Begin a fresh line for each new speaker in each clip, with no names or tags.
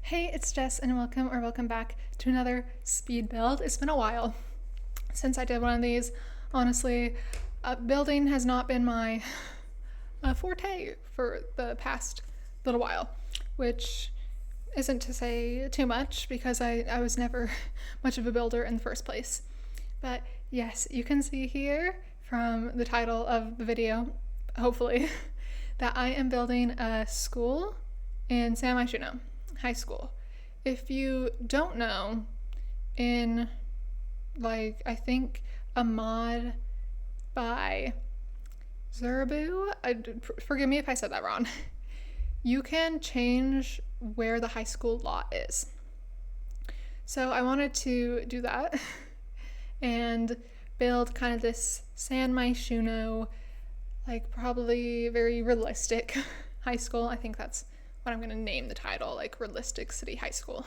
Hey, it's Jess, and welcome back to another speed build. It's been a while since I did one of these. Honestly, building has not been my forte for the past little while, which isn't to say too much because I was never much of a builder in the first place. But yes, you can see here from the title of the video, hopefully, that I am building a school in Myshuno High School. If you don't know, in I think a mod by Zerbu, forgive me if I said that wrong, you can change where the high school lot is. So I wanted to do that and build kind of this Myshuno, probably very realistic high school. I think that's what I'm going to name the title, Realistic City High School.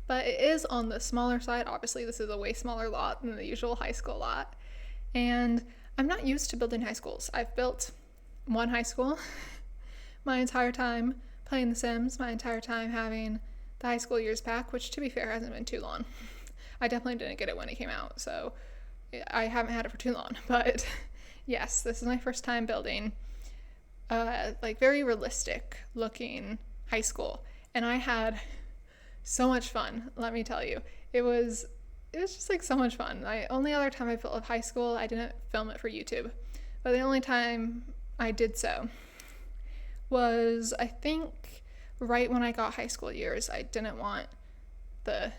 But it is on the smaller side. Obviously, this is a way smaller lot than the usual high school lot. And I'm not used to building high schools. I've built one high school my entire time playing The Sims, my entire time having the high school years pack, which to be fair hasn't been too long. I definitely didn't get it when it came out, so I haven't had it for too long. But yes, this is my first time building very realistic looking high school, and I had so much fun. Let me tell you, it was just so much fun. The only other time I built a high school, I didn't film it for YouTube, but the only time I did so was, I think, right when I got high school years. I didn't want the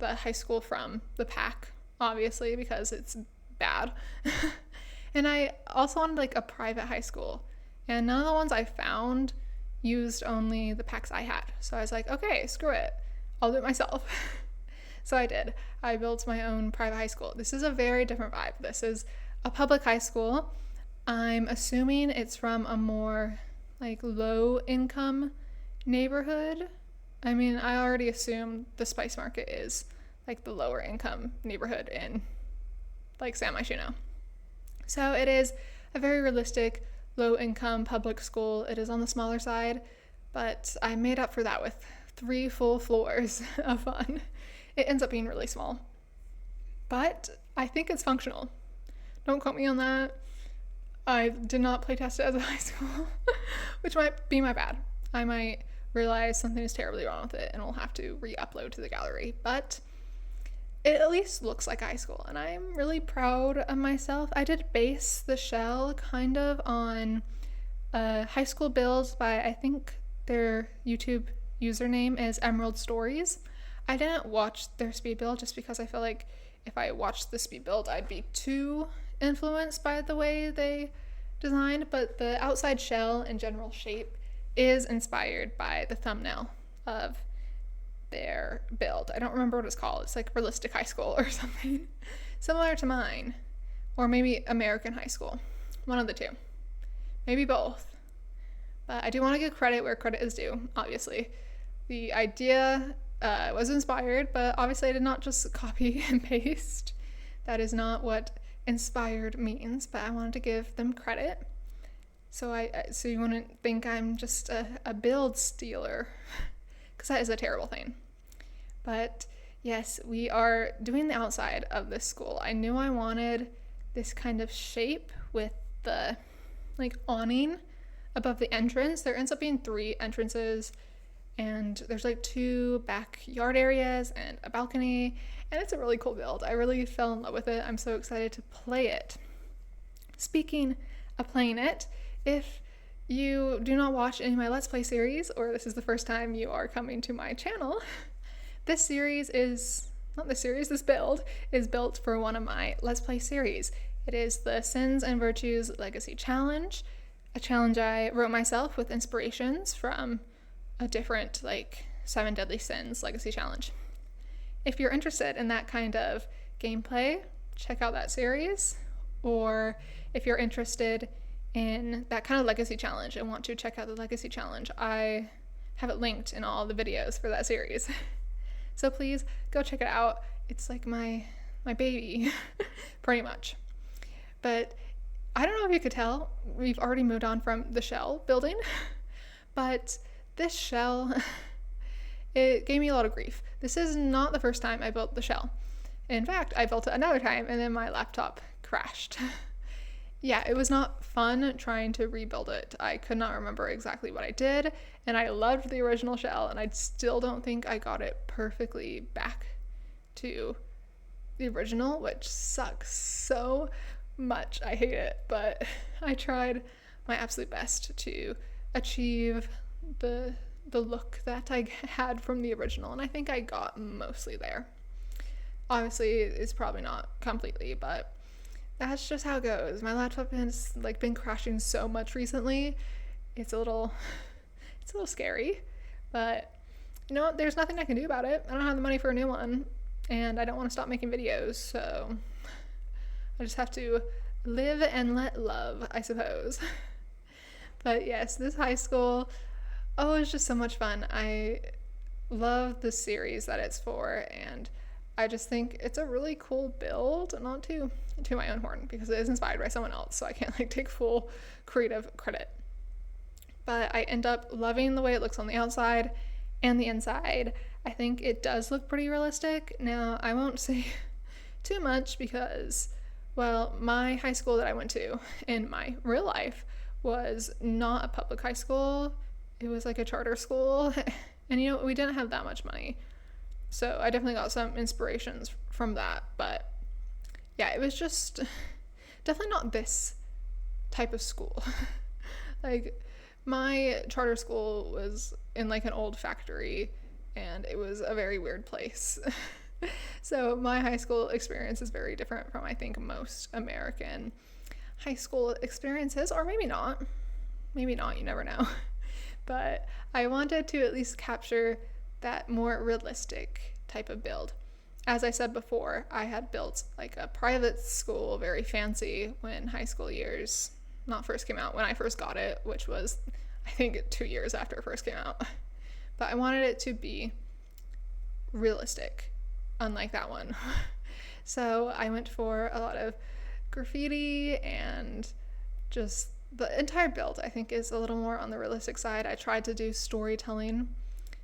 high school from the pack, obviously, because it's bad. And I also wanted a private high school, and none of the ones I found used only the packs I had. So I was like, okay, screw it, I'll do it myself. So I did. I built my own private high school. This is a very different vibe. This is a public high school. I'm assuming it's from a more low income neighborhood. I mean, I already assume the Spice Market is the lower income neighborhood in Myshuno. So it is a very realistic low income public school. It is on the smaller side, but I made up for that with 3 full floors of fun. It ends up being really small, but I think it's functional. Don't quote me on that. I did not playtest it as a high school, which might be my bad. I might realize something is terribly wrong with it and we'll have to re-upload to the gallery, but it at least looks like high school, and I'm really proud of myself. I did base the shell kind of on high school builds by, I think their YouTube username is Emerald Stories. I didn't watch their speed build just because I feel like if I watched the speed build, I'd be too influenced by the way they designed, but the outside shell and general shape is inspired by the thumbnail of their build. I don't remember what it's called. It's Realistic High School or something similar to mine, or maybe American High School, one of the two, maybe both. But I do want to give credit where credit is due. Obviously the idea was inspired, but obviously I did not just copy and paste. That is not what inspired means, but I wanted to give them credit, so you wouldn't think I'm just a build stealer, because that is a terrible thing. But yes, we are doing the outside of this school. I knew I wanted this kind of shape with the awning above the entrance. There ends up being 3 entrances, and there's 2 backyard areas and a balcony, and it's a really cool build. I really fell in love with it. I'm so excited to play it. Speaking of playing it, if you do not watch any of my Let's Play series, or this is the first time you are coming to my channel, this build is built for one of my Let's Play series. It is the Sins and Virtues Legacy Challenge, a challenge I wrote myself with inspirations from a different 7 Deadly Sins Legacy Challenge. If you're interested in that kind of gameplay, check out that series. Or if you're interested in that kind of legacy challenge and want to check out the legacy challenge, I have it linked in all the videos for that series. So please go check it out. It's my baby, pretty much. But I don't know if you could tell, we've already moved on from the shell building, but this shell it gave me a lot of grief. This is not the first time I built the shell. In fact, I built it another time and then my laptop crashed. Yeah, it was not fun trying to rebuild it. I could not remember exactly what I did, and I loved the original shell, and I still don't think I got it perfectly back to the original, which sucks so much. I hate it, but I tried my absolute best to achieve the look that I had from the original, and I think I got mostly there. Obviously, it's probably not completely, but that's just how it goes. My laptop has been crashing so much recently. It's a little scary, but there's nothing I can do about it. I don't have the money for a new one, and I don't want to stop making videos, so I just have to live and let love, I suppose. But yes, this high school, oh, it's just so much fun. I love the series that it's for, and I just think it's a really cool build, not to my own horn, because it is inspired by someone else, so I can't take full creative credit. But I end up loving the way it looks on the outside and the inside. I think it does look pretty realistic. Now, I won't say too much because, well, my high school that I went to in my real life was not a public high school. It was like a charter school, and we didn't have that much money. So I definitely got some inspirations from that, but yeah, it was just definitely not this type of school. My charter school was in an old factory, and it was a very weird place. So my high school experience is very different from, I think, most American high school experiences, or maybe not, you never know. But I wanted to at least capture that more realistic type of build. As I said before, I had built a private school, very fancy, when high school years not first came out, when I first got it, which was, I think, 2 years after it first came out. But I wanted it to be realistic, unlike that one. So I went for a lot of graffiti, and just the entire build, I think, is a little more on the realistic side. I tried to do storytelling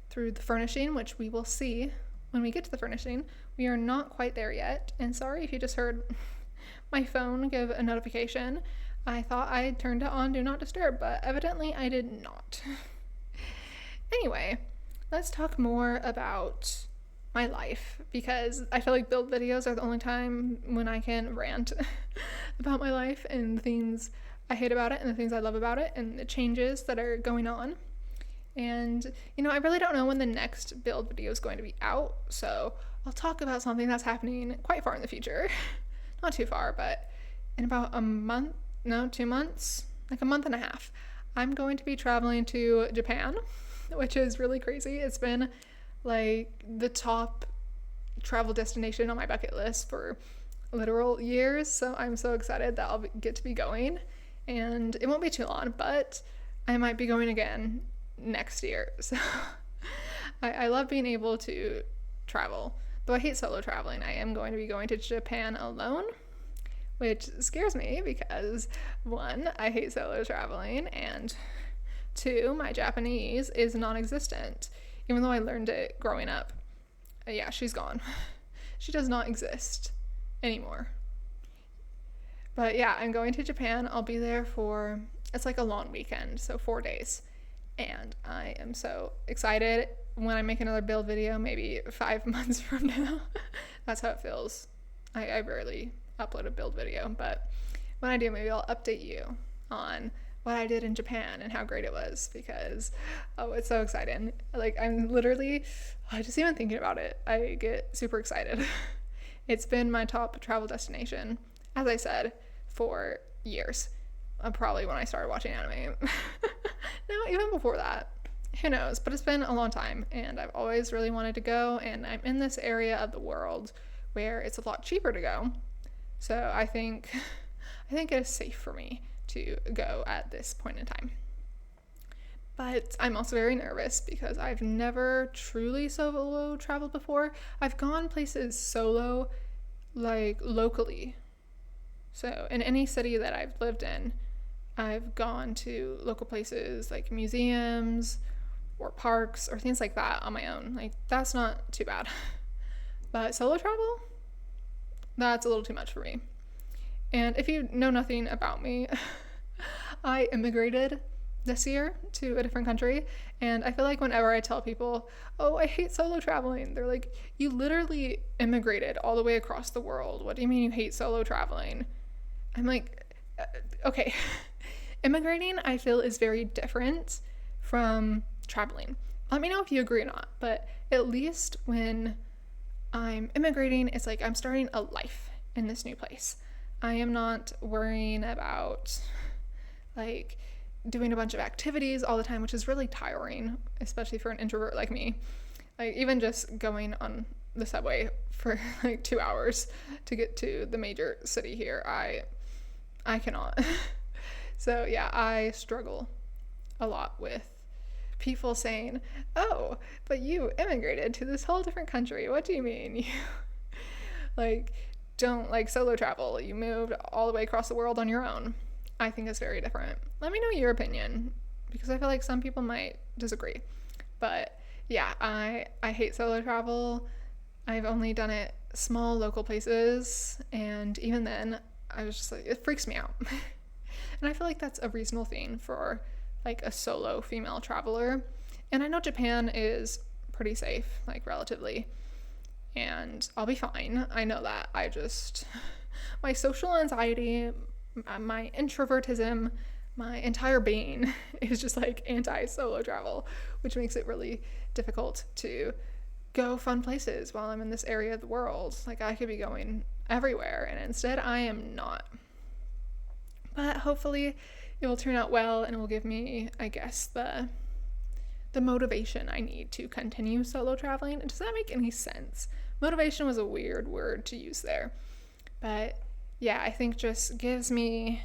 through the furnishing, which we will see when we get to the furnishing. We are not quite there yet, and sorry if you just heard my phone give a notification. I thought I turned it on Do Not Disturb, but evidently I did not. Anyway, let's talk more about my life, because I feel like build videos are the only time when I can rant about my life and the things I hate about it and the things I love about it and the changes that are going on. And, I really don't know when the next build video is going to be out, so I'll talk about something that's happening quite far in the future. Not too far, but in about 2 months, a month and a half, I'm going to be traveling to Japan, which is really crazy. It's been the top travel destination on my bucket list for literal years, so I'm so excited that I'll get to be going, and it won't be too long, but I might be going again next year. So I love being able to travel, though I hate solo traveling. I am going to be going to Japan alone, which scares me because 1, I hate solo traveling, and 2, my Japanese is non-existent, even though I learned it growing up. Yeah, she's gone. She does not exist anymore. But yeah, I'm going to Japan. I'll be there for, it's a long weekend, so 4 days. And I am so excited. When I make another build video, maybe 5 months from now, that's how it feels. I rarely upload a build video, but when I do, maybe I'll update you on what I did in Japan and how great it was, because, oh, it's so exciting. I'm literally, just even thinking about it, I get super excited. It's been my top travel destination, as I said, for years. Probably when I started watching anime. No, even before that. Who knows? But it's been a long time, and I've always really wanted to go, and I'm in this area of the world where it's a lot cheaper to go. So I think it is safe for me to go at this point in time. But I'm also very nervous because I've never truly solo traveled before. I've gone places solo, locally. So in any city that I've lived in, I've gone to local places like museums or parks or things like that on my own. Like, that's not too bad. But solo travel, that's a little too much for me. And if you know nothing about me, I immigrated this year to a different country, and I feel like whenever I tell people, oh, I hate solo traveling, they're like, you literally immigrated all the way across the world. What do you mean you hate solo traveling? I'm like, okay. Immigrating, I feel, is very different from traveling. Let me know if you agree or not, but at least when I'm immigrating, it's like I'm starting a life in this new place. I am not worrying about like doing a bunch of activities all the time, which is really tiring, especially for an introvert like me. Like, even just going on the subway for like 2 hours to get to the major city here, I cannot. So yeah, I struggle a lot with people saying, oh, but you immigrated to this whole different country. What do you mean? You like don't like solo travel. You moved all the way across the world on your own. I think it's very different. Let me know your opinion, because I feel like some people might disagree. But yeah, I hate solo travel. I've only done it small local places, and even then I was just like, it freaks me out. And I feel like that's a reasonable thing for like a solo female traveler. And I know Japan is pretty safe, like relatively, and I'll be fine. I know that. I just, my social anxiety, my introvertism, my entire being is just like anti-solo travel, which makes it really difficult to go fun places while I'm in this area of the world. Like, I could be going everywhere, and instead I am not. But hopefully it will turn out well, and it will give me, I guess, the motivation I need to continue solo traveling. Does that make any sense? Motivation was a weird word to use there. But yeah, I think just gives me,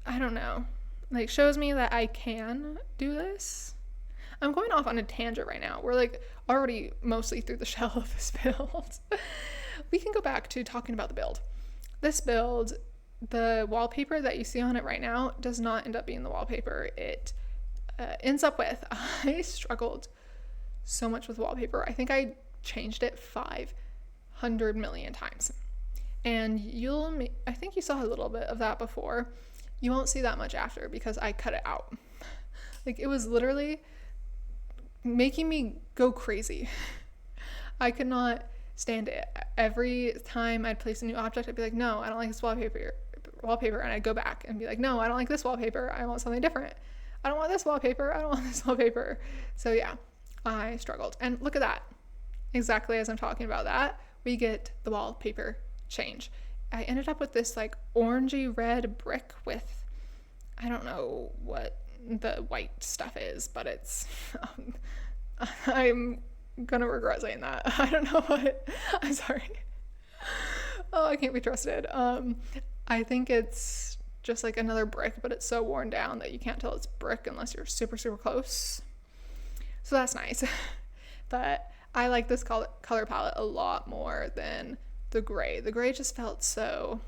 I don't know, like shows me that I can do this. I'm going off on a tangent right now. We're like already mostly through the shell of this build. We can go back to talking about the build. This build, the wallpaper that you see on it right now does not end up being the wallpaper it ends up with. I struggled so much with wallpaper. I think I changed it 500 million times. And I think you saw a little bit of that before. You won't see that much after because I cut it out. Like, it was literally making me go crazy. I could not stand it. Every time I'd place a new object, I'd be like, no, I don't like this wallpaper, and I'd go back and be like, no, I don't like this wallpaper. I want something different. I don't want this wallpaper. I don't want this wallpaper. So yeah, I struggled. And look at that. Exactly as I'm talking about that, we get the wallpaper change. I ended up with this like orangey red brick with, I don't know what the white stuff is, but it's, I'm gonna regret saying that. I don't know what, I'm sorry. Oh, I can't be trusted. I think it's just like another brick, but it's so worn down that you can't tell it's brick unless you're super, super close. So that's nice. But I like this color palette a lot more than the gray. The gray just felt so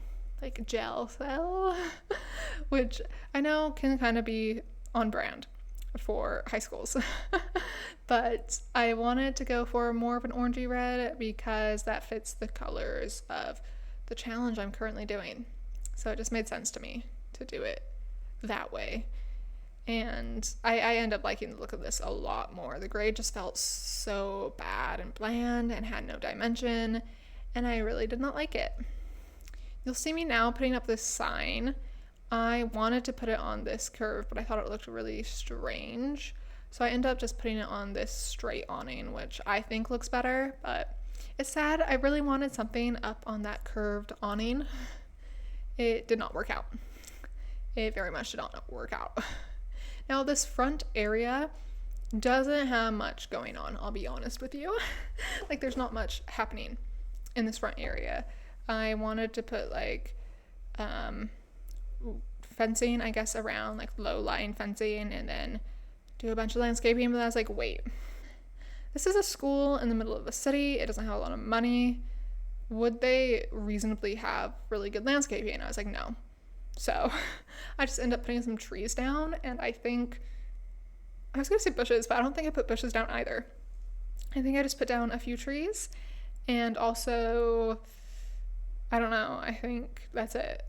like gel cell, which I know can kind of be on brand for high schools. But I wanted to go for more of an orangey red because that fits the colors of the challenge I'm currently doing. So it just made sense to me to do it that way. And I end up liking the look of this a lot more. The gray just felt so bad and bland and had no dimension, and I really did not like it. You'll see me now putting up this sign. I wanted to put it on this curve, but I thought it looked really strange. So I ended up just putting it on this straight awning, which I think looks better, but it's sad. I really wanted something up on that curved awning. It did not work out. It very much did not work out. Now, this front area doesn't have much going on, I'll be honest with you. Like, there's not much happening in this front area. I wanted to put, like, fencing, I guess, around, like, low-lying fencing, and then do a bunch of landscaping, but I was like, wait. This is a school in the middle of a city. It doesn't have a lot of money. Would they reasonably have really good landscaping? And I was like, no. So I just ended up putting some trees down, and I think I was gonna say bushes, but I don't think I put bushes down either. I think I just put down a few trees, and also, I don't know, I think that's it.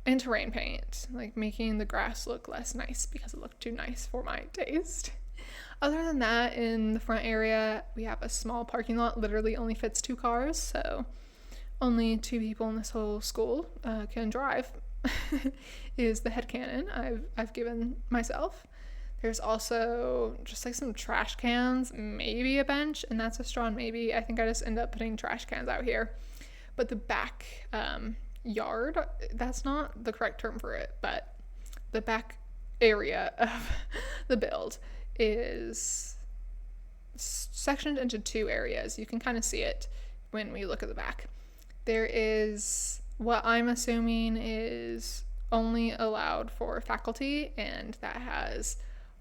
And terrain paint, like making the grass look less nice because it looked too nice for my taste. Other than that, in the front area, we have a small parking lot, literally only fits 2 cars, so only 2 people in this whole school can drive, is the headcanon I've given myself. There's also just like some trash cans, maybe a bench, and that's a strong maybe. I think I just end up putting trash cans out here. But the back yard, that's not the correct term for it, but the back area of the build is sectioned into 2 areas. You can kind of see it when we look at the back. There is what I'm assuming is only allowed for faculty, and that has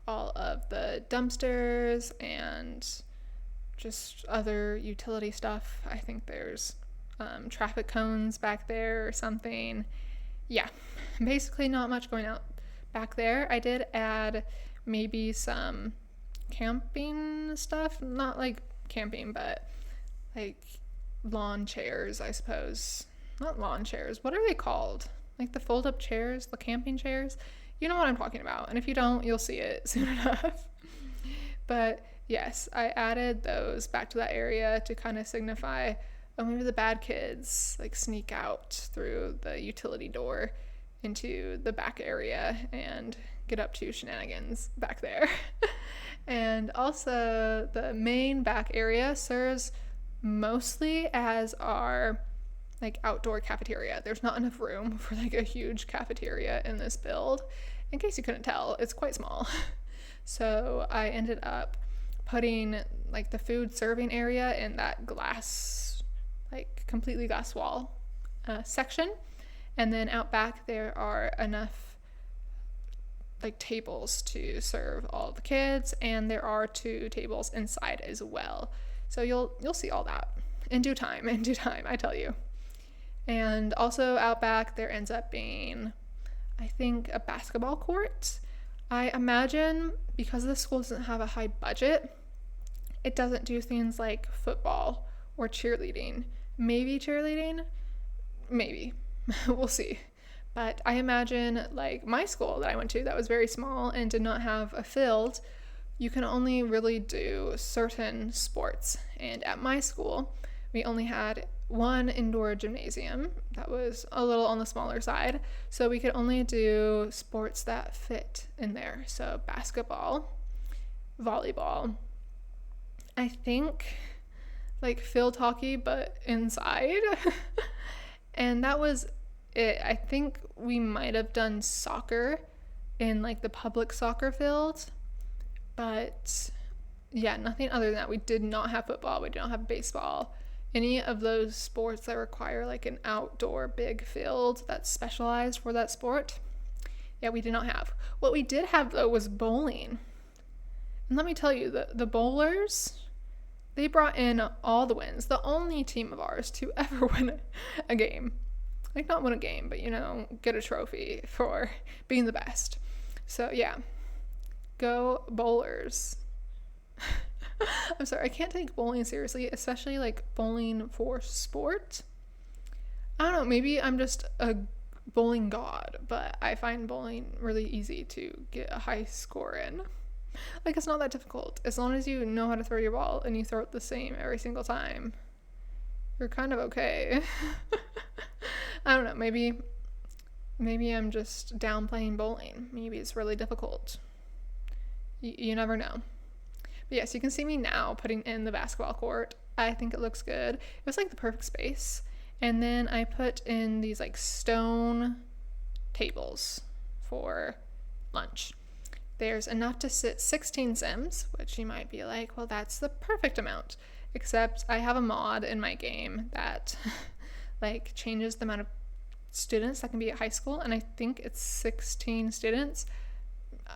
all of the dumpsters and just other utility stuff. I think there's traffic cones back there or something. Yeah, basically not much going out back there. I did add maybe some camping stuff, not like camping, but like lawn chairs, I suppose. Not lawn chairs, what are they called? Like the fold up chairs, the camping chairs. You know what I'm talking about, and if you don't, you'll see it soon enough. But yes, I added those back to that area to kind of signify, oh, maybe the bad kids like sneak out through the utility door into the back area and get up to shenanigans back there. And also the main back area serves mostly as our like outdoor cafeteria. There's not enough room for like a huge cafeteria in this build. In case you couldn't tell, it's quite small. So I ended up putting like the food serving area in that glass, like completely glass wall section. And then out back there are enough like tables to serve all the kids, and there are 2 tables inside as well. So you'll see all that in due time, I tell you. And also out back there ends up being, I think, a basketball court. I imagine because the school doesn't have a high budget, it doesn't do things like football or cheerleading. Maybe cheerleading? Maybe. We'll see. But I imagine like my school that I went to that was very small and did not have a field, you can only really do certain sports. And at my school, we only had 1 indoor gymnasium that was a little on the smaller side, so we could only do sports that fit in there. So basketball, volleyball, I think like field hockey but inside. And that was it. I think we might have done soccer in like the public soccer field, but yeah, nothing other than that. We did not have football, we did not have baseball, any of those sports that require like an outdoor big field that's specialized for that sport. Yeah, we did not have. What we did have though was bowling. And let me tell you, the bowlers, they brought in all the wins. The only team of ours to ever win a game. Like not win a game, but you know, get a trophy for being the best. So yeah, go bowlers. I'm sorry, I can't take bowling seriously, especially like bowling for sport. I don't know, maybe I'm just a bowling god, but I find bowling really easy to get a high score in. Like it's not that difficult. As long as you know how to throw your ball and you throw it the same every single time, you're kind of okay. I don't know, maybe I'm just downplaying bowling. Maybe it's really difficult. You never know. But yes, you can see me now putting in the basketball court. I think it looks good. It was like the perfect space. And then I put in these like stone tables for lunch. There's enough to sit 16 Sims, which you might be like, well, that's the perfect amount. Except I have a mod in my game that like changes the amount of students that can be at high school, and I think it's 16 students.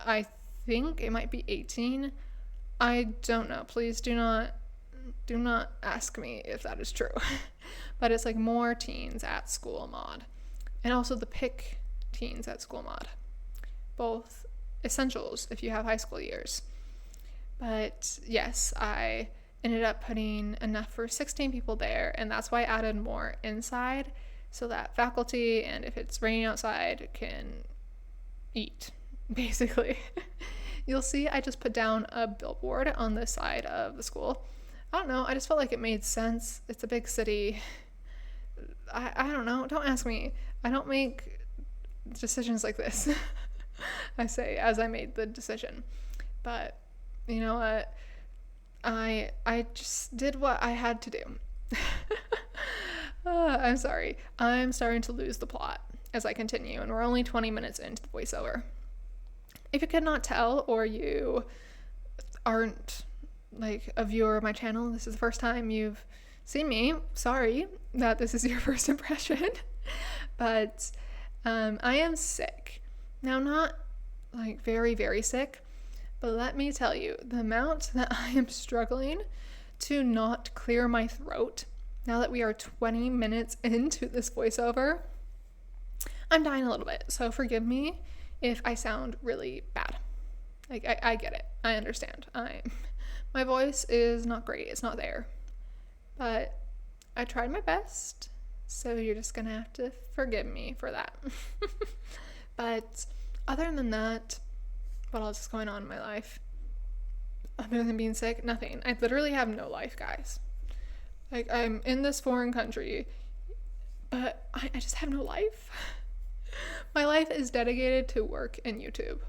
I think it might be 18. I don't know. Please do not ask me if that is true. But it's like more teens at school mod. And also the pick teens at school mod. Both essentials if you have high school years. But yes, I ended up putting enough for 16 people there, and that's why I added more inside so that faculty, and if it's raining outside, can eat, basically. You'll see I just put down a billboard on this side of the school. I don't know, I just felt like it made sense. It's a big city. I don't know, don't ask me. I don't make decisions like this. I say as I made the decision. But you know what? I just did what I had to do. I'm sorry. I'm starting to lose the plot as I continue, and we're only 20 minutes into the voiceover. If you could not tell, or you aren't like a viewer of my channel, this is the first time you've seen me, sorry that this is your first impression. But I am sick. Now, not like very, very sick, but let me tell you, the amount that I am struggling to not clear my throat now that we are 20 minutes into this voiceover, I'm dying a little bit. So forgive me if I sound really bad. Like, I get it. I understand. My voice is not great. It's not there. But I tried my best. So you're just going to have to forgive me for that. But other than that, what else is going on in my life? Other than being sick, nothing. I literally have no life, guys. Like, I'm in this foreign country, but I just have no life. My life is dedicated to work and YouTube.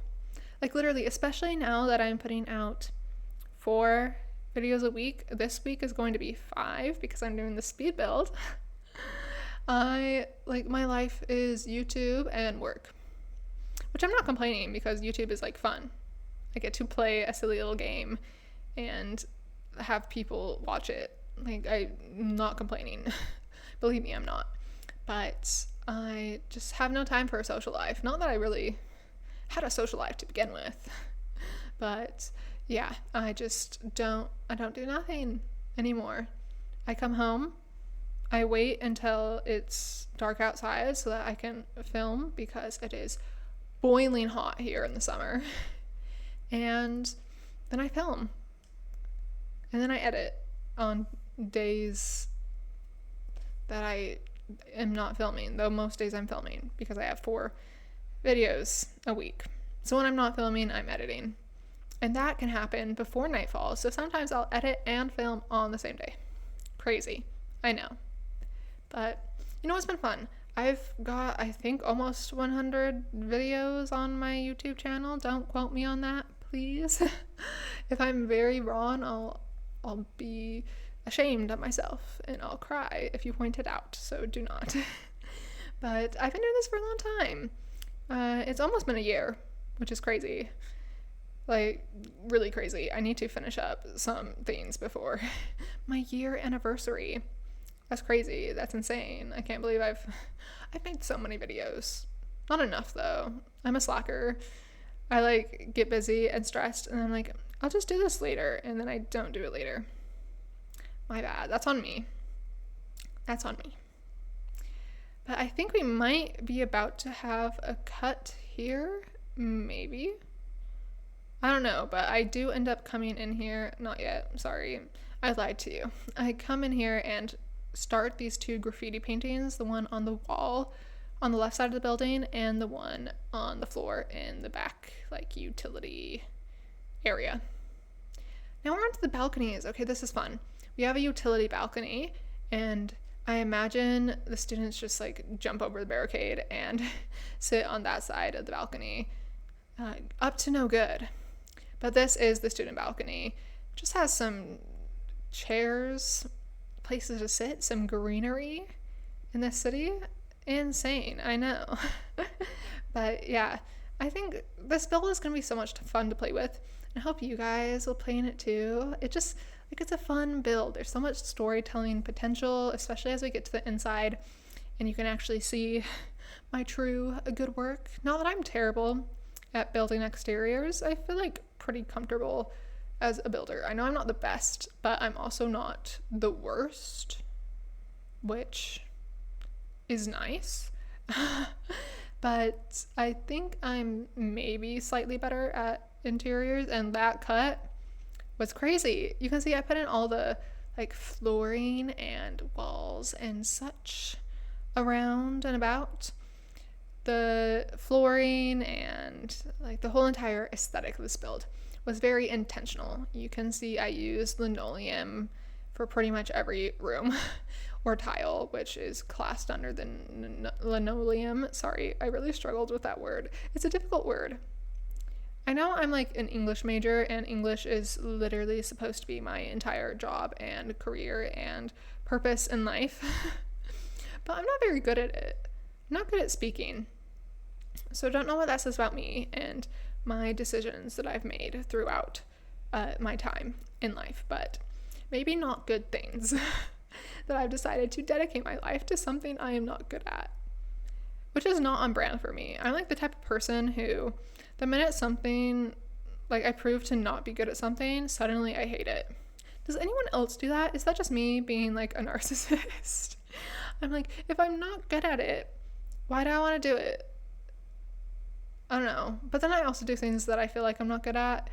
Like, literally, especially now that I'm putting out 4 videos a week. This week is going to be 5 because I'm doing the speed build. My life is YouTube and work. Which I'm not complaining because YouTube is like fun. I get to play a silly little game and have people watch it. Like, I'm not complaining. Believe me, I'm not. But I just have no time for a social life. Not that I really had a social life to begin with. But yeah, I don't do nothing anymore. I come home, I wait until it's dark outside so that I can film because it is boiling hot here in the summer. And then I film. And then I edit on days that I am not filming, though most days I'm filming because I have 4 videos a week. So when I'm not filming, I'm editing. And that can happen before nightfall. So sometimes I'll edit and film on the same day. Crazy. I know. But you know, it's been fun. I've got, I think, almost 100 videos on my YouTube channel. Don't quote me on that, please. If I'm very wrong, I'll be ashamed of myself and I'll cry if you point it out. So do not. But I've been doing this for a long time. It's almost been a year, which is crazy. Like, really crazy. I need to finish up some things before my year anniversary. That's crazy. That's insane. I can't believe I've made so many videos. Not enough though. I'm a slacker. I get busy and stressed and I'm like, I'll just do this later, and then I don't do it later. My bad. That's on me. That's on me. But I think we might be about to have a cut here. Maybe. I don't know, but I do end up coming in here. Not yet. Sorry. I lied to you. I come in here and start these 2 graffiti paintings, the one on the wall on the left side of the building and the one on the floor in the back, utility area. Now we're on to the balconies. Okay, this is fun. We have a utility balcony, and I imagine the students just jump over the barricade and sit on that side of the balcony. Up to no good. But this is the student balcony. Just has some chairs, places to sit, some greenery in this city. Insane, I know. But yeah, I think this build is going to be so much fun to play with. I hope you guys will play in it too. It just, it's a fun build. There's so much storytelling potential, especially as we get to the inside and you can actually see my true good work. Not that I'm terrible at building exteriors. I feel pretty comfortable as a builder. I know I'm not the best, but I'm also not the worst, which is nice. But I think I'm maybe slightly better at interiors, and that cut, was crazy. You can see I put in all the like flooring and walls and such around and about. The flooring and like the whole entire aesthetic of this build was very intentional. You can see I used linoleum for pretty much every room or tile, which is classed under the linoleum. Sorry, I really struggled with that word. It's a difficult word. I know I'm like an English major, and English is literally supposed to be my entire job and career and purpose in life, but I'm not very good at it. I'm not good at speaking. So I don't know what that says about me and my decisions that I've made throughout my time in life, but maybe not good things that I've decided to dedicate my life to something I am not good at, which is not on brand for me. I'm like the type of person who, the minute something, like I prove to not be good at something, suddenly I hate it. Does anyone else do that? Is that just me being like a narcissist? I'm like, if I'm not good at it, why do I want to do it? I don't know. But then I also do things that I feel like I'm not good at.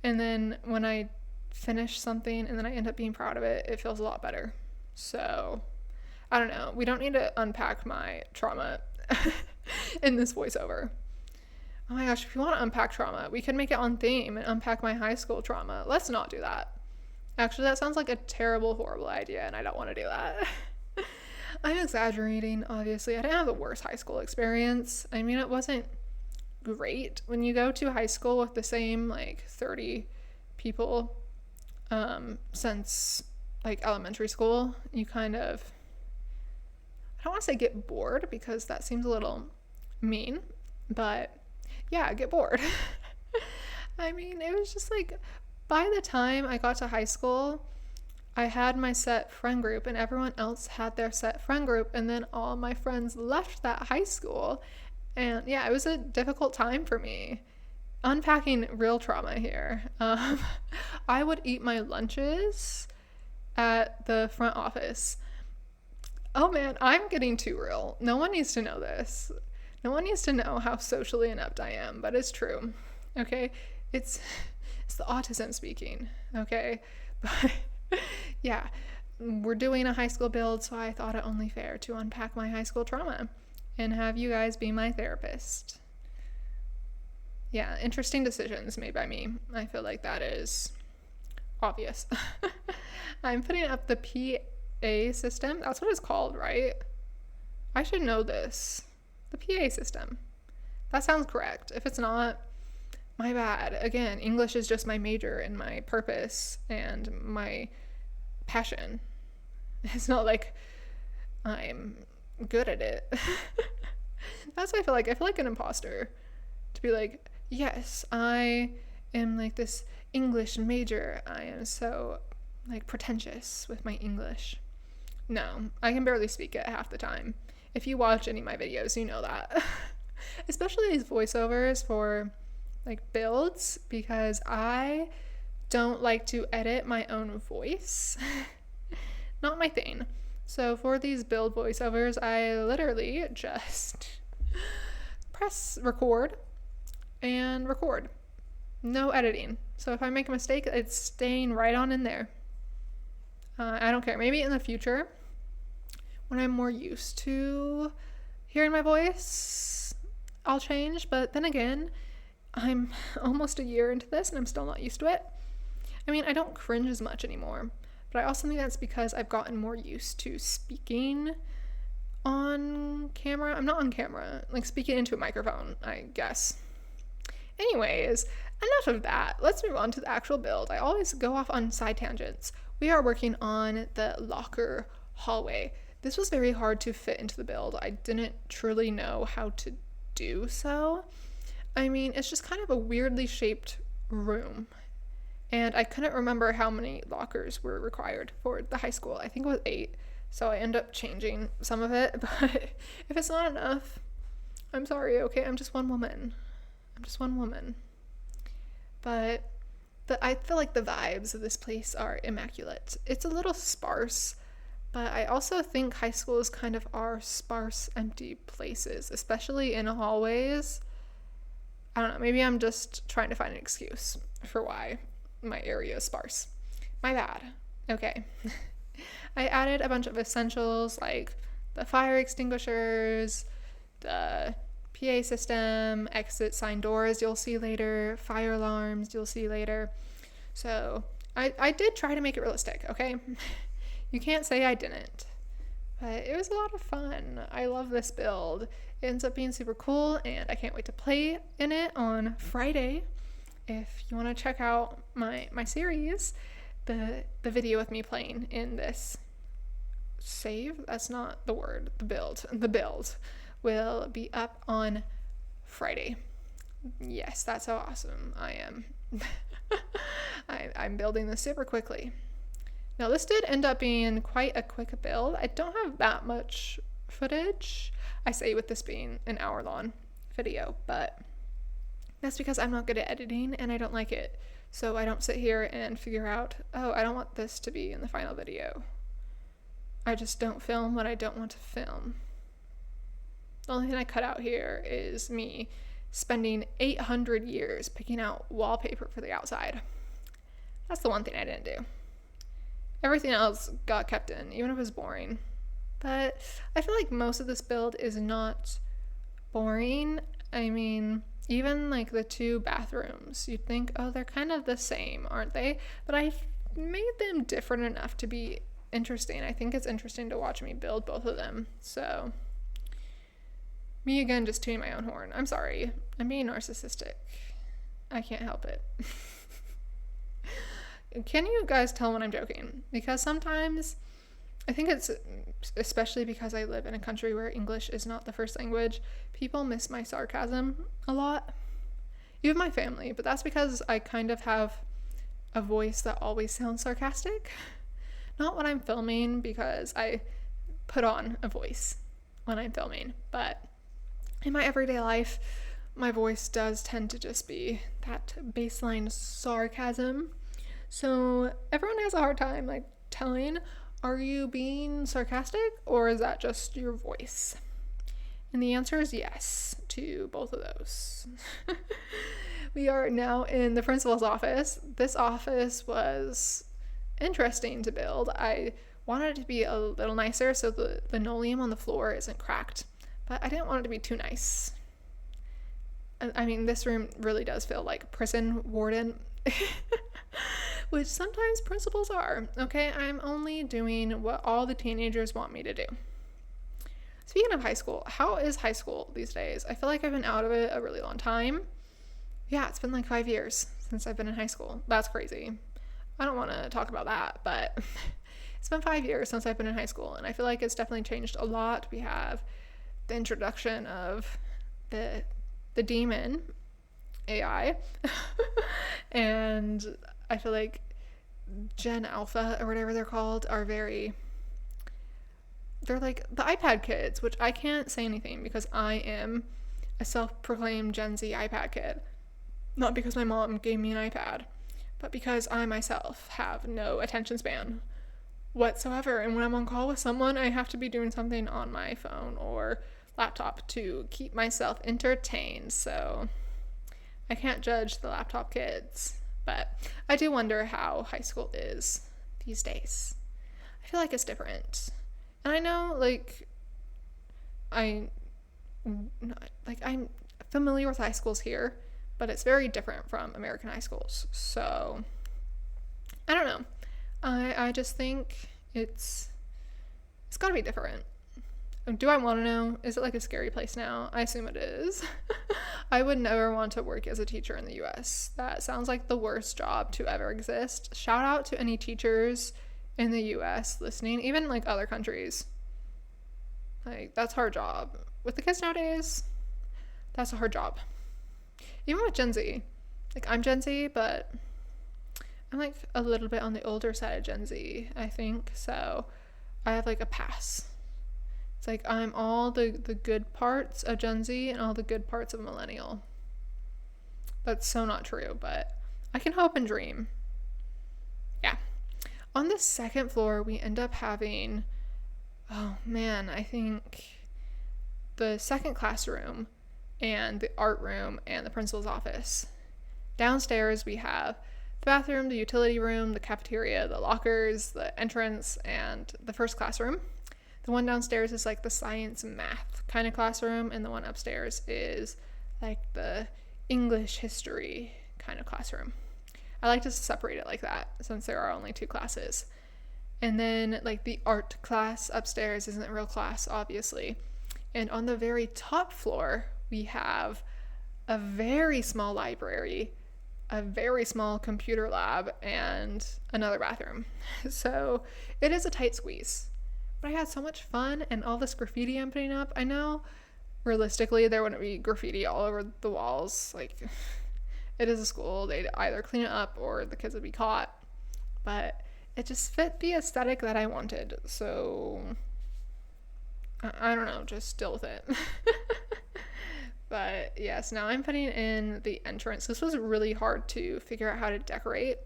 And then when I finish something and then I end up being proud of it, it feels a lot better. So, I don't know. We don't need to unpack my trauma in this voiceover. Oh my gosh, if you want to unpack trauma, we could make it on theme and unpack my high school trauma. Let's not do that. Actually, that sounds like a terrible, horrible idea, and I don't want to do that. I'm exaggerating, obviously. I didn't have the worst high school experience. I mean, it wasn't great. When you go to high school with the same, like, 30 people since, like, elementary school, you kind of, I don't want to say get bored, because that seems a little mean, but yeah, get bored. I mean, it was just like, by the time I got to high school, I had my set friend group and everyone else had their set friend group, and then all my friends left that high school, and yeah, it was a difficult time for me. Unpacking real trauma here. I would eat my lunches at the front office. Oh man, I'm getting too real. No one needs to know this. No one needs to know how socially inept I am, but it's true. Okay? It's the autism speaking. Okay? But yeah, we're doing a high school build, so I thought it only fair to unpack my high school trauma and have you guys be my therapist. Yeah, interesting decisions made by me. I feel like that is obvious. I'm putting up the PA system. That's what it's called, right? I should know this. The PA system. That sounds correct. If it's not, my bad. Again, English is just my major and my purpose and my passion. It's not like I'm good at it. That's what I feel like. I feel like an imposter to be like, yes, I am like this English major. I am so like pretentious with my English. No, I can barely speak it half the time. If you watch any of my videos, you know that. Especially these voiceovers for like builds, because I don't like to edit my own voice. Not my thing. So for these build voiceovers, I literally just press record and record. No editing. So if I make a mistake, it's staying right on in there. I don't care. Maybe in the future, when I'm more used to hearing my voice, I'll change. But then again, I'm almost a year into this and I'm still not used to it. I mean, I don't cringe as much anymore, but I also think that's because I've gotten more used to speaking on camera. I'm not on camera, like speaking into a microphone, I guess. Anyways, enough of that. Let's move on to the actual build. I always go off on side tangents. We are working on the locker hallway. This was very hard to fit into the build. I didn't truly know how to do so. I mean, it's just kind of a weirdly shaped room. And I couldn't remember how many lockers were required for the high school. I think it was 8. So I end up changing some of it. But if it's not enough, I'm sorry, okay? I'm just one woman. But I feel like the vibes of this place are immaculate. It's a little sparse, but I also think high schools kind of are sparse, empty places, especially in hallways. I don't know, maybe I'm just trying to find an excuse for why my area is sparse. My bad. Okay. I added a bunch of essentials like the fire extinguishers, the PA system, exit sign doors you'll see later, fire alarms you'll see later. So I did try to make it realistic, okay? You can't say I didn't. But it was a lot of fun. I love this build. It ends up being super cool, and I can't wait to play in it on Friday. If you want to check out my series, the video with me playing in this save, that's not the word, the build will be up on Friday. Yes, that's how awesome I am. I'm building this super quickly. Now this did end up being quite a quick build. I don't have that much footage. I say with this being an hour-long video, but that's because I'm not good at editing and I don't like it. So I don't sit here and figure out, oh, I don't want this to be in the final video. I just don't film what I don't want to film. The only thing I cut out here is me spending 800 years picking out wallpaper for the outside. That's the one thing I didn't do. Everything else got kept in, even if it was boring. But I feel like most of this build is not boring. I mean, even like the 2 bathrooms, you'd think, oh, they're kind of the same, aren't they? But I made them different enough to be interesting. I think it's interesting to watch me build both of them. So, me again, just tooting my own horn. I'm sorry. I'm being narcissistic. I can't help it. Can you guys tell when I'm joking? Because sometimes, I think it's especially because I live in a country where English is not the first language, people miss my sarcasm a lot. Even my family, but that's because I kind of have a voice that always sounds sarcastic. Not when I'm filming, because I put on a voice when I'm filming, but in my everyday life, my voice does tend to just be that baseline sarcasm. So everyone has a hard time like telling, are you being sarcastic or is that just your voice? And the answer is yes to both of those. We are now in the principal's office. This office was interesting to build. I wanted it to be a little nicer so the linoleum on the floor isn't cracked, but I didn't want it to be too nice. I mean, this room really does feel like prison warden. Which sometimes principals are, okay? I'm only doing what all the teenagers want me to do. Speaking of high school, how is high school these days? I feel like I've been out of it a really long time. Yeah, it's been like 5 years since I've been in high school. That's crazy. I don't want to talk about that, but it's been 5 years since I've been in high school, and I feel like it's definitely changed a lot. We have the introduction of the demon AI, and I feel like Gen Alpha or whatever they're called are they're like the iPad kids, which I can't say anything because I am a self-proclaimed Gen Z iPad kid. Not because my mom gave me an iPad, but because I myself have no attention span whatsoever. And when I'm on call with someone, I have to be doing something on my phone or laptop to keep myself entertained. So I can't judge the laptop kids. But I do wonder how high school is these days. I feel like it's different. And I know, I'm familiar with high schools here, but it's very different from American high schools. So, I don't know. I just think it's got to be different. Do I want to know? Is it like a scary place now? I assume it is. I would never want to work as a teacher in the US. That sounds like the worst job to ever exist. Shout out to any teachers in the US listening, even like other countries. Like, that's a hard job. With the kids nowadays, that's a hard job. Even with Gen Z. Like, I'm Gen Z, but I'm like a little bit on the older side of Gen Z, I think. So I have like a pass. It's like I'm all the good parts of Gen Z and all the good parts of millennial. That's so not true, but I can hope and dream. Yeah. On the second floor, we end up having, oh man, I think the second classroom and the art room and the principal's office. Downstairs, we have the bathroom, the utility room, the cafeteria, the lockers, the entrance, and the first classroom. The one downstairs is like the science math kind of classroom, and the one upstairs is like the English history kind of classroom. I like to separate it like that since there are only 2 classes. And then like the art class upstairs isn't a real class, obviously. And on the very top floor, we have a very small library, a very small computer lab, and another bathroom. So it is a tight squeeze. But I had so much fun, and all this graffiti I'm putting up. I know realistically there wouldn't be graffiti all over the walls. Like, it is a school. They'd either clean it up or the kids would be caught. But it just fit the aesthetic that I wanted. So I don't know, just deal with it. But yes, now I'm putting in the entrance. This was really hard to figure out how to decorate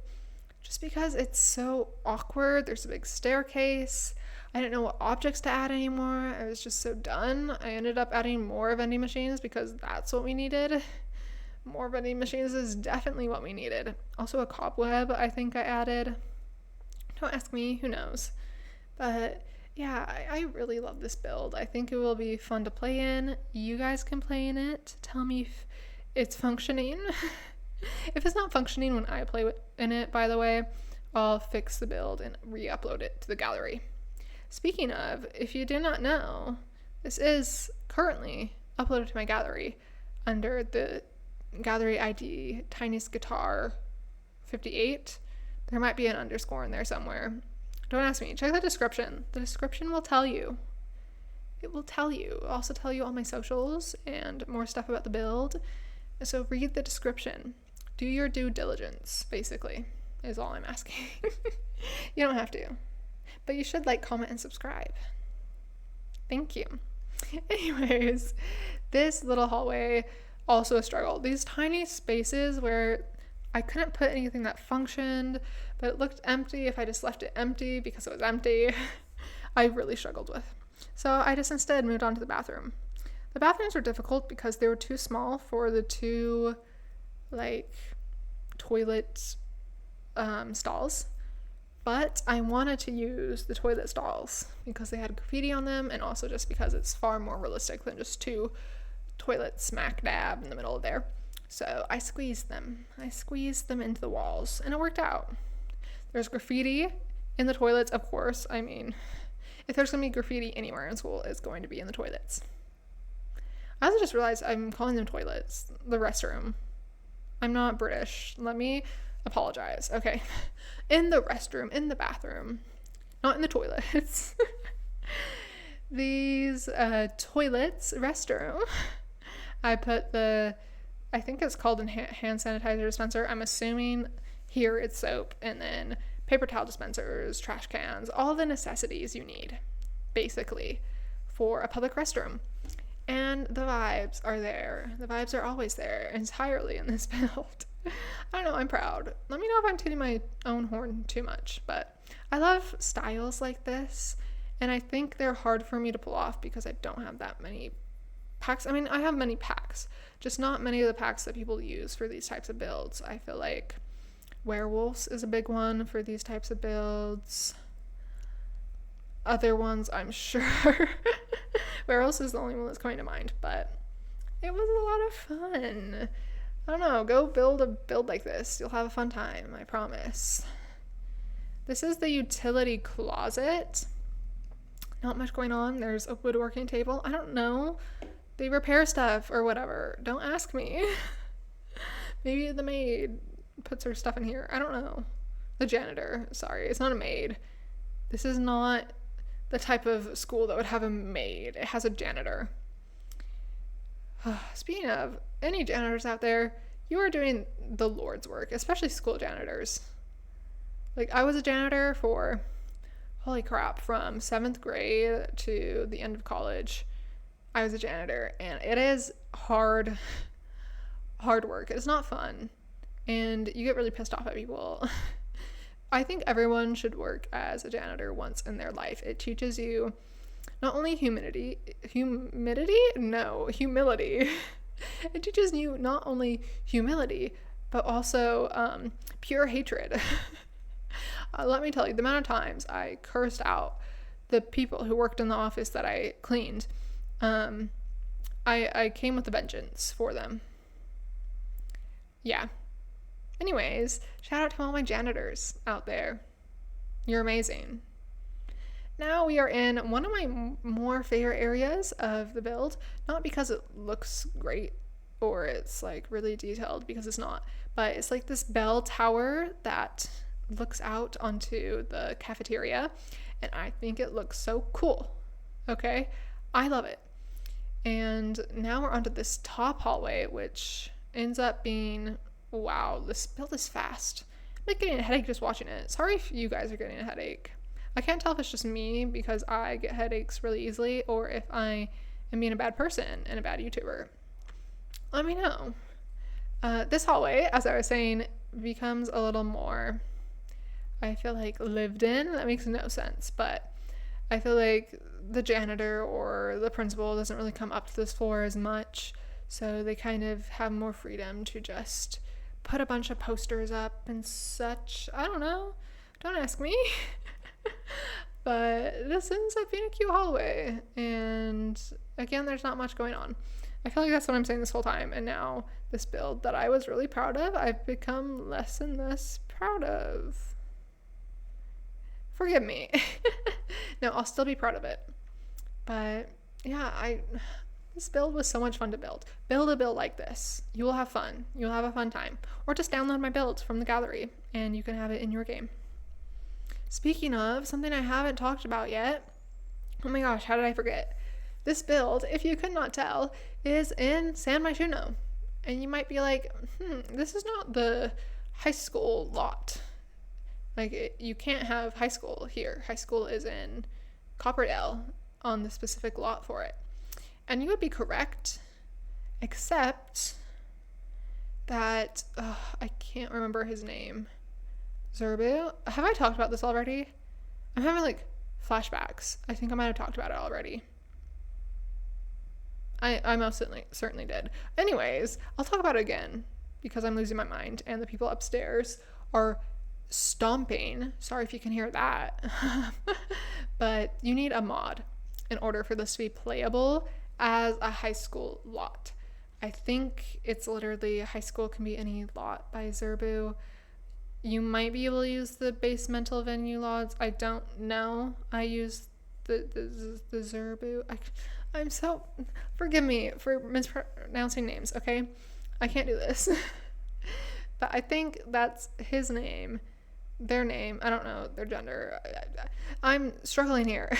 just because it's so awkward. There's a big staircase. I didn't know what objects to add anymore. I was just so done. I ended up adding more vending machines because that's what we needed. More vending machines is definitely what we needed. Also a cobweb I think I added. Don't ask me, who knows. But yeah, I really love this build. I think it will be fun to play in. You guys can play in it. Tell me if it's functioning. If it's not functioning when I play in it, by the way, I'll fix the build and re-upload it to the gallery. Speaking of, if you do not know, this is currently uploaded to my gallery under the gallery ID TiniestGuitar 58. There might be an underscore in there somewhere. Don't ask me. Check the description. The description will tell you. It will tell you. It'll also tell you all my socials and more stuff about the build. So read the description. Do your due diligence, basically, is all I'm asking. You don't have to. But you should like, comment, and subscribe. Thank you. Anyways, this little hallway, also a struggle. These tiny spaces where I couldn't put anything that functioned, but it looked empty if I just left it empty because it was empty. I really struggled with. So I just instead moved on to the bathroom. The bathrooms were difficult because they were too small for the 2 like toilet stalls. But I wanted to use the toilet stalls because they had graffiti on them, and also just because it's far more realistic than just 2 toilets smack dab in the middle of there. So I squeezed them. I squeezed them into the walls, and it worked out. There's graffiti in the toilets, of course. I mean, if there's going to be graffiti anywhere in school, it's going to be in the toilets. I also just realized I'm calling them toilets. The restroom. I'm not British. Let me apologize. Okay. In the restroom, in the bathroom, not in the toilets. These toilets, restroom. I put I think it's called a hand sanitizer dispenser. I'm assuming here it's soap, and then paper towel dispensers, trash cans, all the necessities you need, basically, for a public restroom. And the vibes are there. The vibes are always there entirely in this build. I don't know, I'm proud. Let me know if I'm tooting my own horn too much, but I love styles like this, and I think they're hard for me to pull off because I don't have that many packs. I mean, I have many packs, just not many of the packs that people use for these types of builds. I feel like werewolves is a big one for these types of builds. Other ones, I'm sure. Werewolves is the only one that's coming to mind, but it was a lot of fun. I don't know, go build a build like this. You'll have a fun time, I promise. This is the utility closet. Not much going on. There's a woodworking table. I don't know. They repair stuff or whatever. Don't ask me. Maybe the maid puts her stuff in here. I don't know. The janitor. Sorry, it's not a maid. This is not the type of school that would have a maid. It has a janitor. Speaking of, any janitors out there, you are doing the Lord's work, especially school janitors. Like, I was a janitor for, holy crap, from 7th grade to the end of college. I was a janitor, and it is hard work. It's not fun, and you get really pissed off at people. I think everyone should work as a janitor once in their life. It teaches you not only humility. It teaches you not only humility, but also pure hatred. Let me tell you, the amount of times I cursed out the people who worked in the office that I cleaned, I came with a vengeance for them. Yeah. Anyways, shout out to all my janitors out there. You're amazing. Now we are in one of my more favorite areas of the build, not because it looks great or it's like really detailed, because it's not, but it's like this bell tower that looks out onto the cafeteria, and I think it looks so cool. Okay, I love it. And now we're onto this top hallway, which ends up being, wow, this build is fast. I'm like getting a headache just watching it. Sorry if you guys are getting a headache. I can't tell if it's just me because I get headaches really easily, or if I am being a bad person and a bad YouTuber. Let me know. This hallway, as I was saying, becomes a little more, I feel like, lived in. That makes no sense, but I feel like the janitor or the principal doesn't really come up to this floor as much, so they kind of have more freedom to just put a bunch of posters up and such. I don't know. Don't ask me. But this ends up being a cute hallway, and again, there's not much going on. I feel like that's what I'm saying this whole time, and now this build that I was really proud of, I've become less and less proud of. Forgive me. No, I'll still be proud of it. But yeah, this build was so much fun to build. Build a build like this. You will have fun. You'll have a fun time. Or just download my builds from the gallery and you can have it in your game. Speaking of, something I haven't talked about yet. Oh my gosh, how did I forget? This build, if you could not tell, is in Myshuno. And you might be like, this is not the high school lot. Like, you can't have high school here. High school is in Copperdale on the specific lot for it. And you would be correct, except that, I can't remember his name. Zerbu? Have I talked about this already? I'm having like flashbacks. I think I might have talked about it already. I most certainly did. Anyways, I'll talk about it again because I'm losing my mind and the people upstairs are stomping. Sorry if you can hear that. But you need a mod in order for this to be playable as a high school lot. I think it's literally high school can be any lot by Zerbu. You might be able to use the basemental venue lots. I don't know. I use the Zerbu. I'm so, forgive me for mispronouncing names, okay? I can't do this. But I think that's his name, their name. I don't know their gender. I'm struggling here.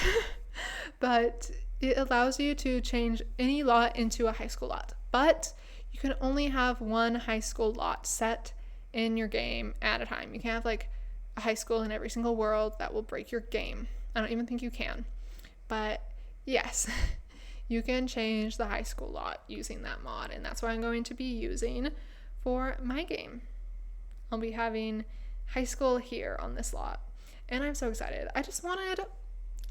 But it allows you to change any lot into a high school lot. But you can only have one high school lot set in your game at a time. You can't have like a high school in every single world. That will break your game. I don't even think you can. But yes, you can change the high school lot using that mod, and that's what I'm going to be using for my game. I'll be having high school here on this lot, and I'm so excited. I just wanted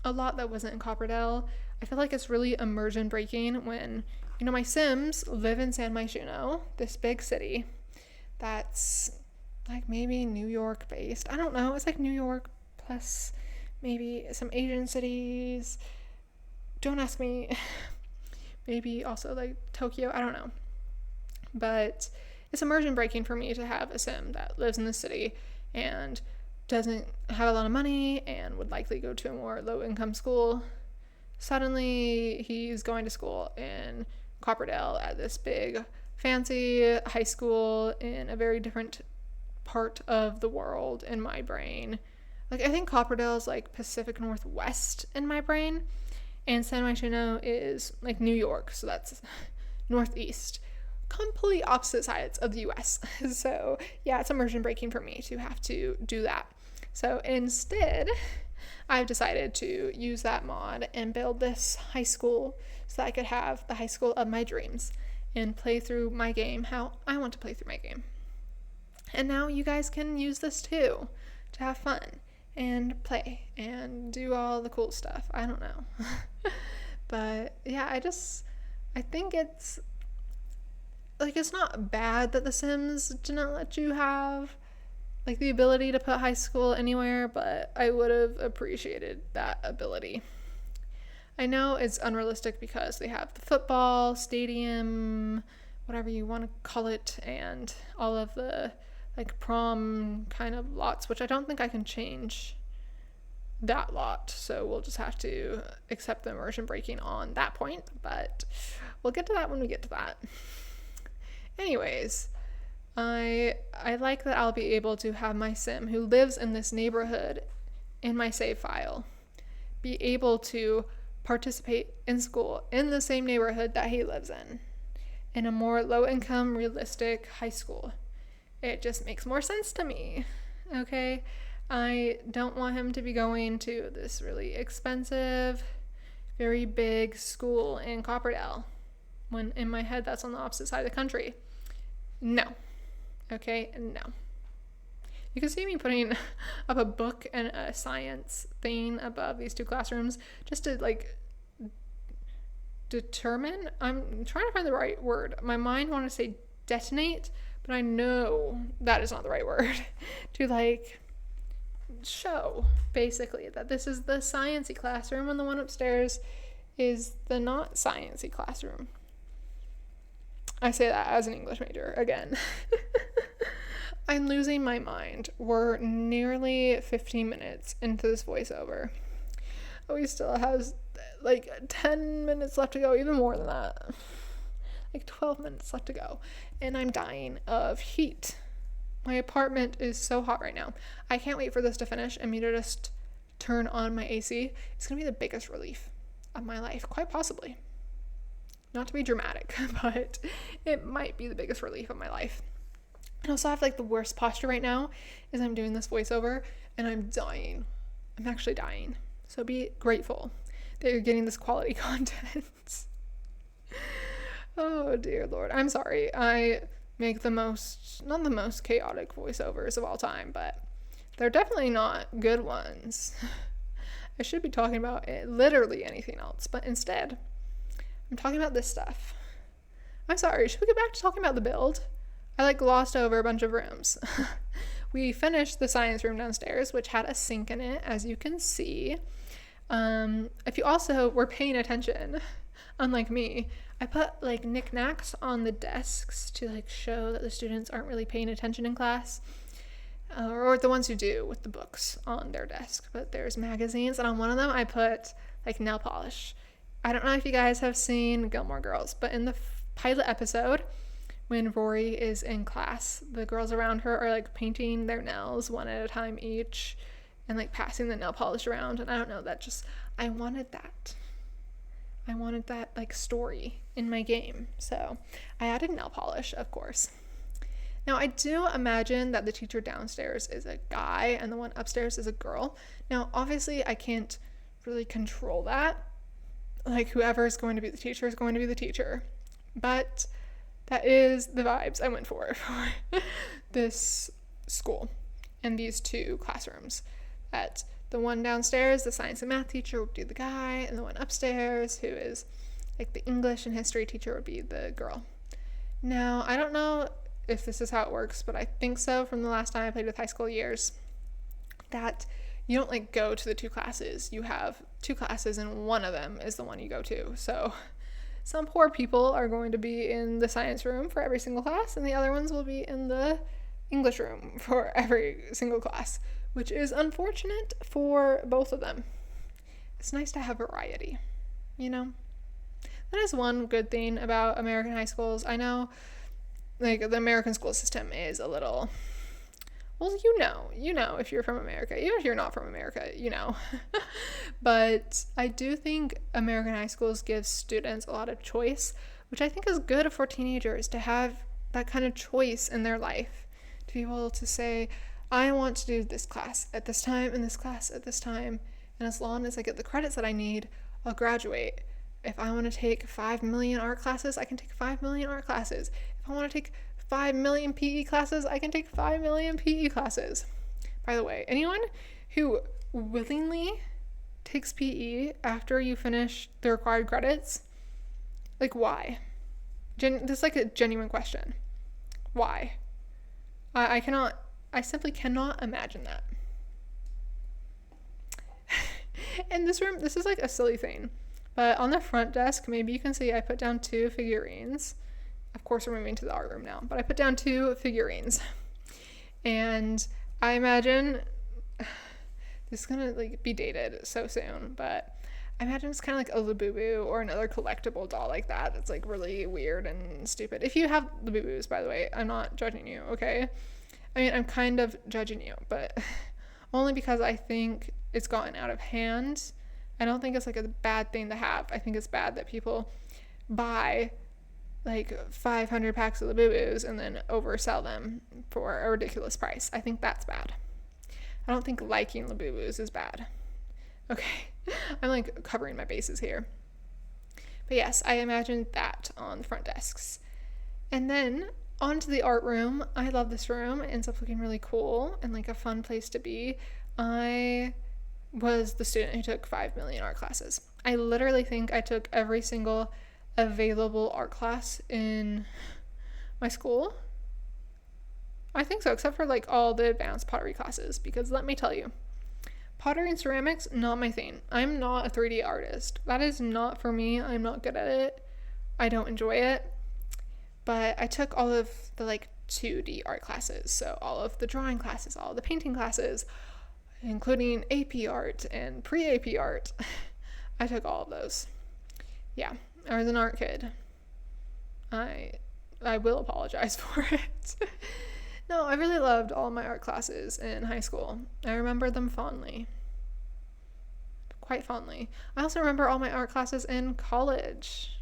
a lot that wasn't in Copperdale. I feel like it's really immersion breaking when, you know, my Sims live in Myshuno, this big city that's like maybe New York based. I don't know. It's like New York plus maybe some Asian cities. Don't ask me. Maybe also like Tokyo. I don't know. But it's immersion breaking for me to have a Sim that lives in the city and doesn't have a lot of money and would likely go to a more low income school. Suddenly he's going to school in Copperdale at this big fancy high school in a very different part of the world in my brain. Like, I think Copperdale is like Pacific Northwest in my brain, and Myshuno is like New York, so that's northeast. Complete opposite sides of the US. So yeah, it's immersion breaking for me to have to do that. So instead, I've decided to use that mod and build this high school so that I could have the high school of my dreams and play through my game how I want to play through my game. And now you guys can use this too to have fun and play and do all the cool stuff. I don't know. But yeah, I think like, it's not bad that The Sims didn't let you have, like, the ability to put high school anywhere, but I would have appreciated that ability. I know it's unrealistic because they have the football stadium, whatever you want to call it, and all of the, like, prom kind of lots, which I don't think I can change that lot, so we'll just have to accept the immersion breaking on that point, but we'll get to that when we get to that. Anyways, I like that I'll be able to have my sim who lives in this neighborhood in my save file be able to participate in school in the same neighborhood that he lives in a more low-income, realistic high school. It just makes more sense to me, okay? I don't want him to be going to this really expensive, very big school in Copperdale, when in my head that's on the opposite side of the country. No. Okay? No. You can see me putting up a book and a science thing above these two classrooms just to, like, determine. I'm trying to find the right word. My mind wants to say detonate, but I know that is not the right word. To, like, show, basically, that this is the sciencey classroom and the one upstairs is the not sciencey classroom. I say that as an English major, again. I'm losing my mind. We're nearly 15 minutes into this voiceover. We still have like 10 minutes left to go, even more than that. Like 12 minutes left to go. And I'm dying of heat. My apartment is so hot right now. I can't wait for this to finish and me to just turn on my AC. It's going to be the biggest relief of my life, quite possibly. Not to be dramatic, but it might be the biggest relief of my life. And also I have like the worst posture right now is I'm doing this voiceover and I'm dying. I'm actually dying. So be grateful that you're getting this quality content. Oh dear Lord. I'm sorry. I make not the most chaotic voiceovers of all time, but they're definitely not good ones. I should be talking about literally anything else, but instead I'm talking about this stuff. I'm sorry, should we get back to talking about the build? I like glossed over a bunch of rooms. We finished the science room downstairs, which had a sink in it, as you can see. If you also were paying attention, unlike me, I put like knickknacks on the desks to like show that the students aren't really paying attention in class. Or the ones who do with the books on their desk. But there's magazines, and on one of them I put like nail polish. I don't know if you guys have seen Gilmore Girls, but in the pilot episode, when Rory is in class, the girls around her are like painting their nails one at a time each and like passing the nail polish around. And I don't know, I wanted that. I wanted that like story in my game. So I added nail polish, of course. Now I do imagine that the teacher downstairs is a guy and the one upstairs is a girl. Now obviously I can't really control that. Like whoever is going to be the teacher is going to be the teacher. But that is the vibes I went for this school and these two classrooms. That the one downstairs, the science and math teacher, would be the guy, and the one upstairs, who is like the English and history teacher, would be the girl. Now, I don't know if this is how it works, but I think so from the last time I played with high school years, that you don't like go to the two classes. You have two classes and one of them is the one you go to. So some poor people are going to be in the science room for every single class, and the other ones will be in the English room for every single class, which is unfortunate for both of them. It's nice to have variety, you know? That is one good thing about American high schools. I know, like, the American school system is a little, well, you know if you're from America. Even if you're not from America, you know. But I do think American high schools give students a lot of choice, which I think is good for teenagers to have that kind of choice in their life. To be able to say, I want to do this class at this time and this class at this time. And as long as I get the credits that I need, I'll graduate. If I want to take 5 million art classes, I can take 5 million art classes. If I want to take 5 million PE classes, I can take 5 million PE classes. By the way, anyone who willingly takes PE after you finish the required credits, like why? This is like a genuine question. Why? I simply cannot imagine that. In this room, this is like a silly thing, but on the front desk, maybe you can see I put down 2 figurines. Of course, we're moving to the art room now, but I put down 2 figurines. And I imagine this is gonna like be dated so soon, but I imagine it's kind of like a Labubu or another collectible doll like that. It's like really weird and stupid. If you have Labubus, by the way, I'm not judging you, okay? I mean, I'm kind of judging you, but only because I think it's gotten out of hand. I don't think it's like a bad thing to have. I think it's bad that people buy like 500 packs of Labubus and then oversell them for a ridiculous price. I think that's bad. I don't think liking Labubus is bad. Okay, I'm like covering my bases here. But yes, I imagine that on the front desks. And then onto the art room. I love this room. It ends up looking really cool and like a fun place to be. I was the student who took 5 million art classes. I literally think I took every single available art class in my school. I think so, except for like all the advanced pottery classes, because let me tell you, pottery and ceramics, not my thing. I'm not a 3D artist. That is not for me. I'm not good at it. I don't enjoy it. But I took all of the like 2D art classes. So all of the drawing classes, all of the painting classes, including AP art and pre-AP art. I took all of those. Yeah, I was an art kid. I will apologize for it. No, I really loved all my art classes in high school. I remember them fondly. Quite fondly. I also remember all my art classes in college.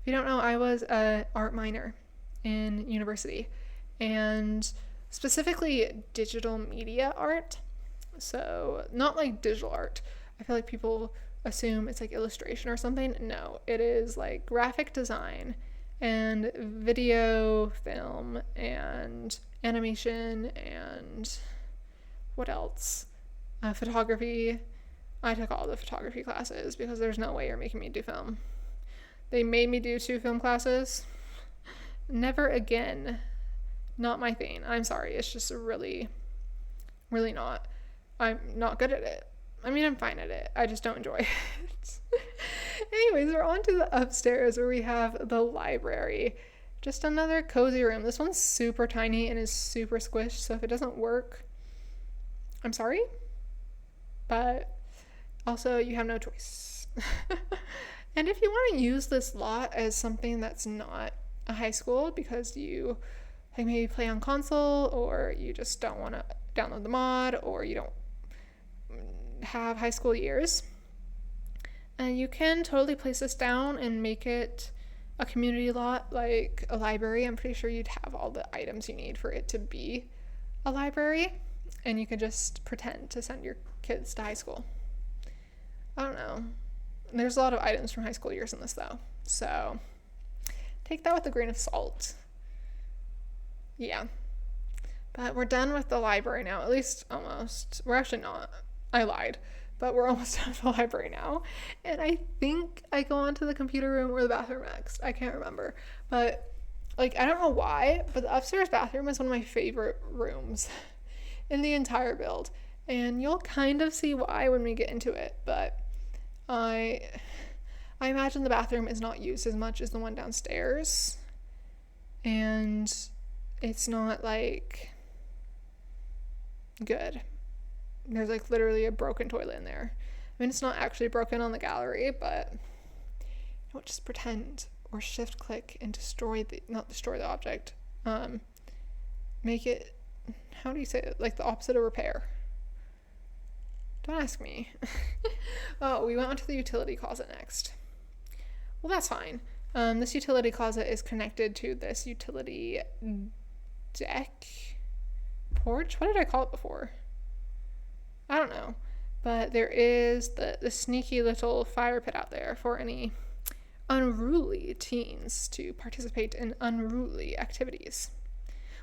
If you don't know, I was an art minor in university, and specifically digital media art. So not like digital art. I feel like people assume it's like illustration or something. No, it is like graphic design and video film and animation and what else? Photography. I took all the photography classes because there's no way you're making me do film. They made me do 2 film classes. Never again. Not my thing. I'm sorry. It's just really, really not. I'm not good at it. I mean, I'm fine at it. I just don't enjoy it. Anyways, we're on to the upstairs where we have the library. Just another cozy room. This one's super tiny and is super squished, so if it doesn't work, I'm sorry. But also, you have no choice. And if you want to use this lot as something that's not a high school because you like maybe play on console, or you just don't want to download the mod, or you don't have high school years, and you can totally place this down and make it a community lot like a library. I'm pretty sure you'd have all the items you need for it to be a library, and you could just pretend to send your kids to high school. I don't know. There's a lot of items from high school years in this though, so take that with a grain of salt. Yeah. But we're done with the library now, at least almost. We're actually not. I lied. But we're almost done with the library now. And I think I go on to the computer room or the bathroom next. I can't remember. But, like, I don't know why, but the upstairs bathroom is one of my favorite rooms in the entire build. And you'll kind of see why when we get into it. But I imagine the bathroom is not used as much as the one downstairs. And it's not, like, good. There's like literally a broken toilet in there. I mean, it's not actually broken on the gallery, but don't just pretend, or shift click and not destroy the object. Make it, how do you say it? Like the opposite of repair. Don't ask me. Oh, we went on to the utility closet next. Well, that's fine. This utility closet is connected to this utility deck, porch. What did I call it before? I don't know, but there is the sneaky little fire pit out there for any unruly teens to participate in unruly activities.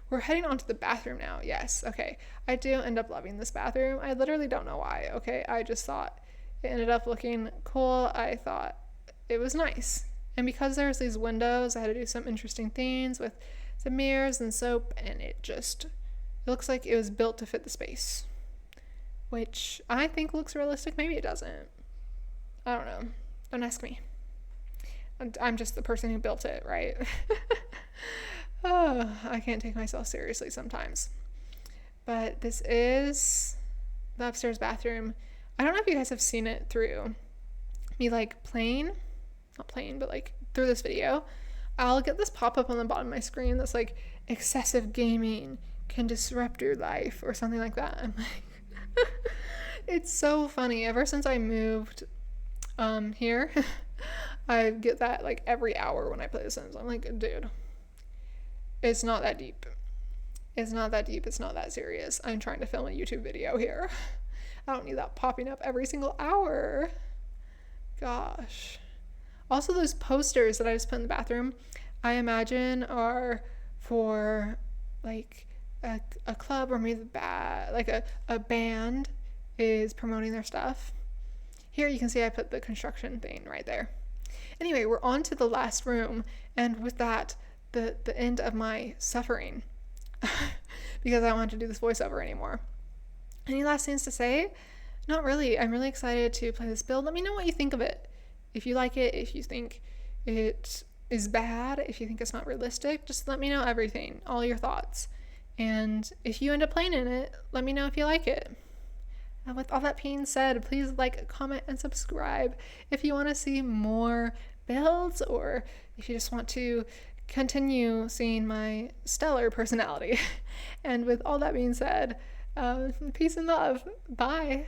We're heading on to the bathroom now. Yes, okay. I do end up loving this bathroom. I literally don't know why, okay? I just thought it ended up looking cool. I thought it was nice. And because there's these windows, I had to do some interesting things with some mirrors and soap, and it looks like it was built to fit the space, which I think looks realistic. Maybe it doesn't. I don't know. Don't ask me. I'm just the person who built it, right? Oh, I can't take myself seriously sometimes. But this is the upstairs bathroom. I don't know if you guys have seen it through me like not playing, but like through this video. I'll get this pop-up on the bottom of my screen that's like, excessive gaming can disrupt your life or something like that. I'm like, it's so funny. Ever since I moved here, I get that like every hour when I play The Sims. I'm like, dude, it's not that deep. It's not that deep. It's not that serious. I'm trying to film a YouTube video here. I don't need that popping up every single hour. Gosh. Also, those posters that I just put in the bathroom, I imagine are for like a club, or maybe a band is promoting their stuff. Here you can see I put the construction thing right there. Anyway, we're on to the last room, and with that, the end of my suffering because I don't want to do this voiceover anymore. Any last things to say? Not really. I'm really excited to play this build. Let me know what you think of it. If you like it, if you think it is bad, if you think it's not realistic, just let me know everything, all your thoughts. And if you end up playing in it, let me know if you like it. And with all that being said, please like, comment, and subscribe if you want to see more builds, or if you just want to continue seeing my stellar personality. And with all that being said, peace and love. Bye.